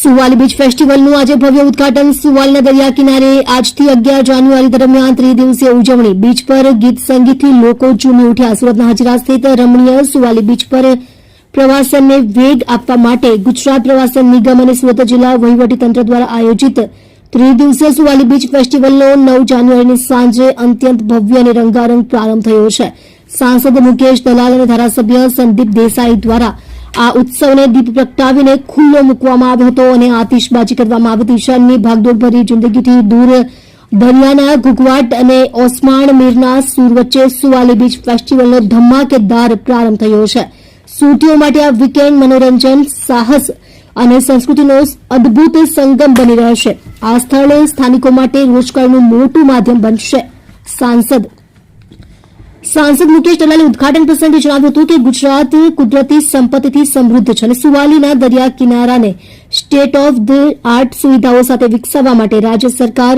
Suvali beach ફેસ્ટિવલનું આજે ભવ્ય ઉદઘાટન સુવાલીના દરિયા કિનારે આજથી 11 જાન્યુઆરી દરમિયાન ત્રિદિવસીય ઉજવણી બીચ પર ગીત સંગીતથી લોકો ઝૂમી ઉઠ્યા। સુરતના હજીરા સ્થિત રમણીય સુવાલી બીચ પર પ્રવાસનને વેગ આપવા માટે ગુજરાત પ્રવાસન નિગમ અને સુરત જિલ્લા વહીવટીતંત્ર દ્વારા આયોજિત ત્રિદિવસીય સુવાલી બીચ ફેસ્ટિવલનો 9 જાન્યુઆરીની સાંજે અત્યંત ભવ્ય અને રંગારંગ પ્રારંભ થયો છે। સાંસદ મુકેશ દલાલ અને ધારાસભ્ય સંદીપ દેસાઈ દ્વારા આ ઉત્સવને દીપ પ્રગટાવીને ખુલ્લો મૂકવામાં આવ્યો હતો અને આતિશબાજી કરવામાં આવી હતી। શહેરની ભાગદોડભરી જિંદગીથી દૂર દરિયાના ઘૂઘવાટ અને ઓસમાણ મીરના સૂર વચ્ચે સુવાલી બીચ ફેસ્ટિવલનો ધમાકેદાર પ્રારંભ થયો છે। સુરતીઓ માટે આ વીકેન્ડ મનોરંજન, સાહસ અને સંસ્કૃતિનો અદભુત સંગમ બની રહેશે। આ સ્થળ સ્થાનિકો માટે રોજગારનું મોટું માધ્યમ બનશે। સાંસદ મુકેશ દલાલે ઉદઘાટન પ્રસંગે જણાવ્યું હતું કે ગુજરાત કુદરતી સંપત્તિથી સમૃદ્ધ છે અને સુવાલીના દરિયા કિનારાને સ્ટેટ ઓફ ધ આર્ટ સુવિધાઓ સાથે વિકસાવવા માટે રાજ્ય સરકાર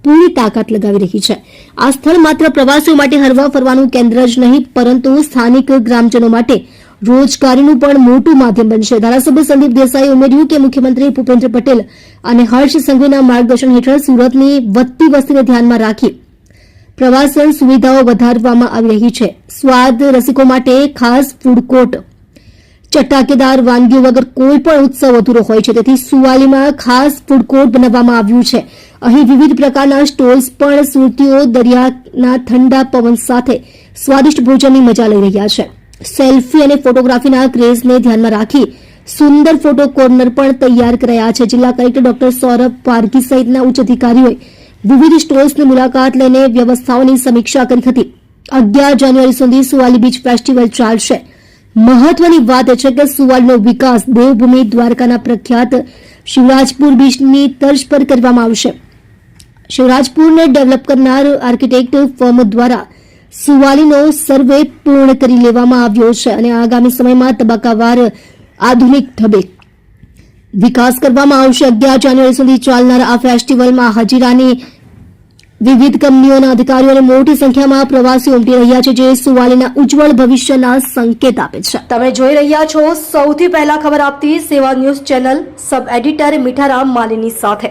પૂરી તાકાત લગાવી રહી છે। આ સ્થળ માત્ર પ્રવાસીઓ માટે હરવા ફરવાનું કેન્દ્ર જ નહીં પરંતુ સ્થાનિક ગ્રામજનો માટે રોજગારીનું પણ મોટું માધ્યમ બનશે। ધારાસભ્ય સંદીપ દેસાઈએ ઉમેર્યું કે મુખ્યમંત્રી ભૂપેન્દ્ર પટેલ અને હર્ષ સંઘવીના માર્ગદર્શન હેઠળ સુરતની વધતી વસ્તીને ધ્યાનમાં રાખી પ્રવાસન સુવિધાઓ વધારવામાં આવી રહી છે। સ્વાદ રસિકો માટે ખાસ ફૂડ કોર્ટ, ચટાકેદાર વાનગીઓ વગર કોઈ પણ ઉત્સવ અધૂરો હોય છે, તેથી સુવાલીમાં ખાસ ફૂડ કોર્ટ બનાવવામાં આવ્યું છે। અહીં વિવિધ પ્રકારના સ્ટોલ્સ પણ સુરતીઓ દરિયાના ઠંડા પવન સાથે સ્વાદિષ્ટ ભોજનની મજા લઈ રહ્યા છે। સેલ્ફી અને ફોટોગ્રાફીના ક્રેઝને ધ્યાનમાં રાખી સુંદર ફોટો કોર્નર પણ તૈયાર કરાયા છે। જિલ્લા કલેક્ટર ડોક્ટર સૌરભ પારઘી સહિતના ઉચ્ચ અધિકારીઓએ વિવિધ સ્ટોલ્સની મુલાકાત લઈને વ્યવસ્થાઓની સમીક્ષા કરી હતી। 11 જાન્યુઆરી સુધી સુવાલી બીચ ફેસ્ટિવલ ચાલશે। મહત્વની વાત એ છે કે સુવાલીનો વિકાસ દેવભૂમિ દ્વારકાના પ્રખ્યાત શિવરાજપુર બીચની તર્જ પર કરવામાં આવશે। શિવરાજપુરને ડેવલપ કરનાર આર્કિટેક્ટ ફર્મ દ્વારા સુવાલીનો સર્વે પૂર્ણ કરી લેવામાં આવ્યો છે અને આગામી સમયમાં તબક્કાવાર આધુનિક ઢબે વિકાસ કરવામાં આવશે। 11 જાન્યુઆરી સુધી ચાલનાર આ ફેસ્ટિવલમાં હજીરાની વિવિધ કંપનીઓના અધિકારીઓ અને મોટી સંખ્યામાં પ્રવાસીઓ ઉમટી રહ્યા છે, જે સુવાલીના ઉજ્જવળ ભવિષ્યના સંકેત આપે છે। તમે જોઈ રહ્યા છો સૌથી પહેલા ખબર આપતી સેવા ન્યૂઝ ચેનલ, સબ એડિટર મીઠારામ માલીની સાથે।